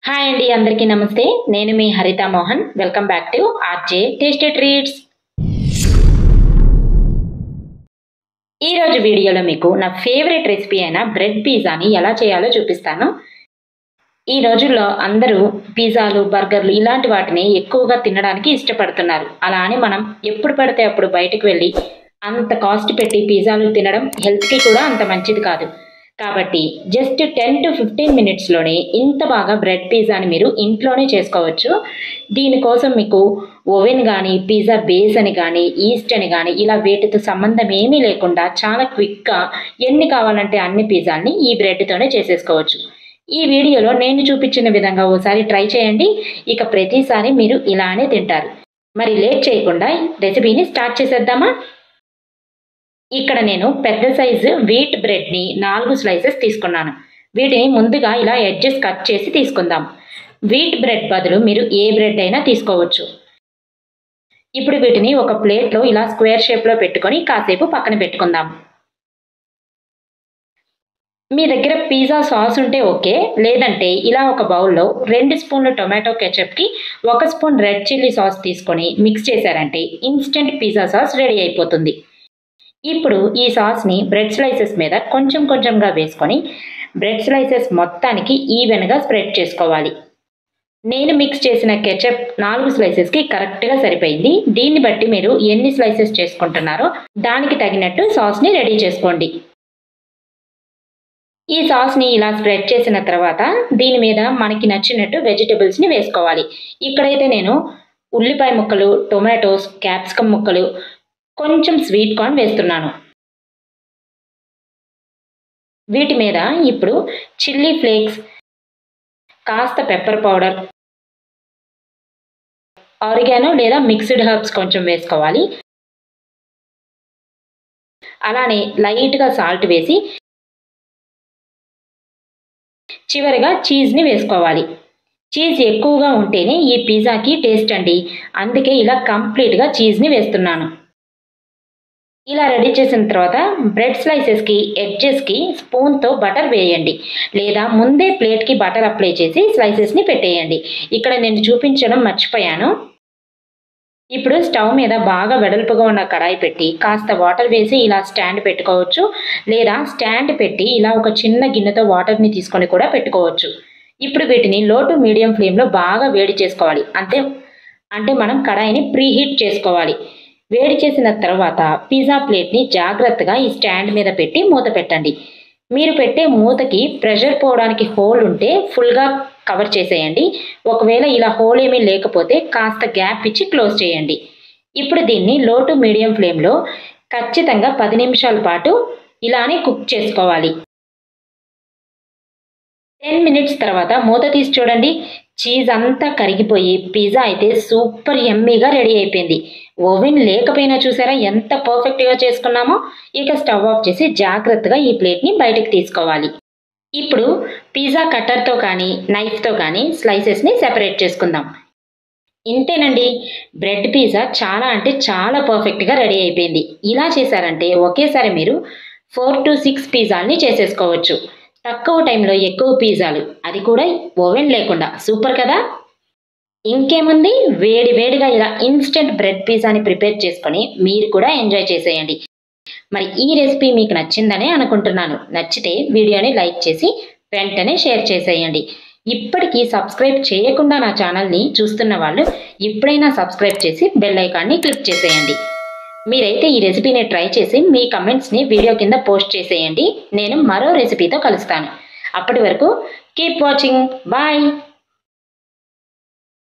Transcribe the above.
Hi అండి, అందరికీ నమస్తే. నేను మీ హరిత Mohan. Welcome back to RJ tasty treats. ఈరోజు వీడియోలో మీకు నా ఫేవరెట్ రెసిపీ అయిన బ్రెడ్ పిజ్జాని ఎలా చేయాలో చూపిస్తాను. ఈ రోజుల్లో అందరూ పిజ్జాలు, బర్గర్లు ఇలాంటి వాటిని ఎక్కువగా తినడానికి ఇష్టపడుతున్నారు. అలా అని మనం ఎప్పుడు పడితే అప్పుడు బయటకు వెళ్ళి అంత కాస్ట్ పెట్టి పిజ్జాలు తినడం హెల్త్కి కూడా అంత మంచిది కాదు. కాబట్టి జస్ట్ 10 to 15 మినిట్స్లోనే ఇంత బాగా బ్రెడ్ పిజ్జాని మీరు ఇంట్లోనే చేసుకోవచ్చు. దీనికోసం మీకు ఓవెన్ కానీ, పిజ్జా బేస్ అని కానీ, ఈస్ట్ అని కానీ ఇలా వేటితో సంబంధం ఏమీ లేకుండా చాలా క్విక్గా ఎన్ని కావాలంటే అన్ని పిజ్జాల్ని ఈ బ్రెడ్తోనే చేసేసుకోవచ్చు. ఈ వీడియోలో నేను చూపించిన విధంగా ఓసారి ట్రై చేయండి. ఇక ప్రతిసారి మీరు ఇలానే తింటారు. మరి లేట్ చేయకుండా రెసిపీని స్టార్ట్ చేసేద్దామా? ఇక్కడ నేను పెద్ద సైజు వీట్ బ్రెడ్ని 4 స్లైసెస్ తీసుకున్నాను. వీటిని ముందుగా ఇలా ఎడ్జెస్ కట్ చేసి తీసుకుందాం. వీట్ బ్రెడ్ బదులు మీరు ఏ బ్రెడ్ అయినా తీసుకోవచ్చు. ఇప్పుడు వీటిని ఒక ప్లేట్లో ఇలా స్క్వేర్ షేప్లో పెట్టుకొని కాసేపు పక్కన పెట్టుకుందాం. మీ దగ్గర పిజ్జా సాస్ ఉంటే ఓకే, లేదంటే ఇలా ఒక బౌల్లో 2 స్పూన్లు టొమాటో కెచప్కి 1 స్పూన్ రెడ్ చిల్లీ సాస్ తీసుకొని మిక్స్ చేశారంటే ఇన్స్టెంట్ పిజ్జా సాస్ రెడీ అయిపోతుంది. ఇప్పుడు ఈ సాస్ని బ్రెడ్ స్లైసెస్ మీద కొంచెం కొంచెంగా వేసుకొని బ్రెడ్ స్లైసెస్ మొత్తానికి ఈవెన్గా స్ప్రెడ్ చేసుకోవాలి. నేను మిక్స్ చేసిన కెచప్ 4 స్లైసెస్కి కరెక్ట్గా సరిపోయింది. దీన్ని బట్టి మీరు ఎన్ని స్లైసెస్ చేసుకుంటున్నారో దానికి తగినట్టు సాస్ని రెడీ చేసుకోండి. ఈ సాస్ని ఇలా స్ప్రెడ్ చేసిన తర్వాత దీని మీద మనకి నచ్చినట్టు వెజిటబుల్స్ని వేసుకోవాలి. ఇక్కడైతే నేను ఉల్లిపాయ ముక్కలు, టొమాటోస్, క్యాప్సికమ్ ముక్కలు, కొంచెం స్వీట్ కార్న్ వేస్తున్నాను. వీటి మీద ఇప్పుడు చిల్లీ ఫ్లేక్స్, కాస్త పెప్పర్ పౌడర్, ఆరిగానో లేదా మిక్స్డ్ హర్బ్స్ కొంచెం వేసుకోవాలి. అలానే లైట్గా సాల్ట్ వేసి చివరిగా చీజ్ని వేసుకోవాలి. చీజ్ ఎక్కువగా ఉంటేనే ఈ పిజ్జాకి టేస్ట్ అండి. అందుకే ఇలా కంప్లీట్గా చీజ్ని వేస్తున్నాను. ఇలా రెడీ చేసిన తర్వాత బ్రెడ్ స్లైసెస్కి ఎడ్జెస్కి స్పూన్తో బటర్ వేయండి, లేదా ముందే ప్లేట్కి బటర్ అప్లై చేసి స్లైసెస్ని పెట్టేయండి. ఇక్కడ నేను చూపించడం మర్చిపోయాను. ఇప్పుడు స్టవ్ మీద బాగా వెడల్పుగా ఉన్న కడాయి పెట్టి కాస్త వాటర్ వేసి ఇలా స్టాండ్ పెట్టుకోవచ్చు, లేదా స్టాండ్ పెట్టి ఇలా ఒక చిన్న గిన్నెతో వాటర్ని తీసుకొని కూడా పెట్టుకోవచ్చు. ఇప్పుడు వీటిని లో టు మీడియం ఫ్లేమ్లో బాగా వేడి చేసుకోవాలి. అంటే మనం కడాయిని ప్రీహీట్ చేసుకోవాలి. వేడి చేసిన తర్వాత పిజ్జా ప్లేట్ని జాగ్రత్తగా ఈ స్టాండ్ మీద పెట్టి మూత పెట్టండి. మీరు పెట్టే మూతకి ప్రెషర్ పోవడానికి హోల్ ఉంటే ఫుల్గా కవర్ చేసేయండి. ఒకవేళ ఇలా హోల్ ఏమీ లేకపోతే కాస్త గ్యాప్ ఇచ్చి క్లోజ్ చేయండి. ఇప్పుడు దీన్ని లో టు మీడియం ఫ్లేమ్లో ఖచ్చితంగా 10 నిమిషాల పాటు ఇలానే కుక్ చేసుకోవాలి. 10 మినిట్స్ తర్వాత మూత తీసి చూడండి. చీజ్ అంతా కరిగిపోయి పిజ్జా అయితే సూపర్ యమ్మీగా రెడీ అయిపోయింది. ఓవెన్ లేకపోయినా చూసారా ఎంత పర్ఫెక్ట్గా చేసుకున్నామో. ఇక స్టవ్ ఆఫ్ చేసి జాగ్రత్తగా ఈ ప్లేట్ని బయటకు తీసుకోవాలి. ఇప్పుడు పిజ్జా కట్టర్తో కానీ నైఫ్తో కానీ స్లైసెస్ని సెపరేట్ చేసుకుందాం. ఇంతేనండి, బ్రెడ్ పిజ్జా చాలా అంటే చాలా పర్ఫెక్ట్గా రెడీ అయిపోయింది. ఇలా చేశారంటే ఒకేసారి మీరు 4 to 6 పిజ్జాల్ని చేసేసుకోవచ్చు. తక్కువ టైంలో ఎక్కువ పిజ్జాలు, అది కూడా ఓవెన్ లేకుండా. సూపర్ కదా! ఇంకేముంది, వేడి వేడిగా ఇలా ఇన్స్టెంట్ బ్రెడ్ పిజ్జాని ప్రిపేర్ చేసుకొని మీరు కూడా ఎంజాయ్ చేసేయండి. మరి ఈ రెసిపీ మీకు నచ్చిందనే అనుకుంటున్నాను. నచ్చితే వీడియోని లైక్ చేసి వెంటనే షేర్ చేసేయండి. ఇప్పటికీ సబ్స్క్రైబ్ చేయకుండా నా ఛానల్ని చూస్తున్న వాళ్ళు ఇప్పుడైనా సబ్స్క్రైబ్ చేసి బెల్ ఐకాన్ని క్లిక్ చేసేయండి. మీరైతే ఈ రెసిపీని ట్రై చేసి మీ కమెంట్స్ని వీడియో కింద పోస్ట్ చేసేయండి. నేను మరో రెసిపీతో కలుస్తాను. అప్పటి వరకు కీప్ వాచింగ్. బాయ్.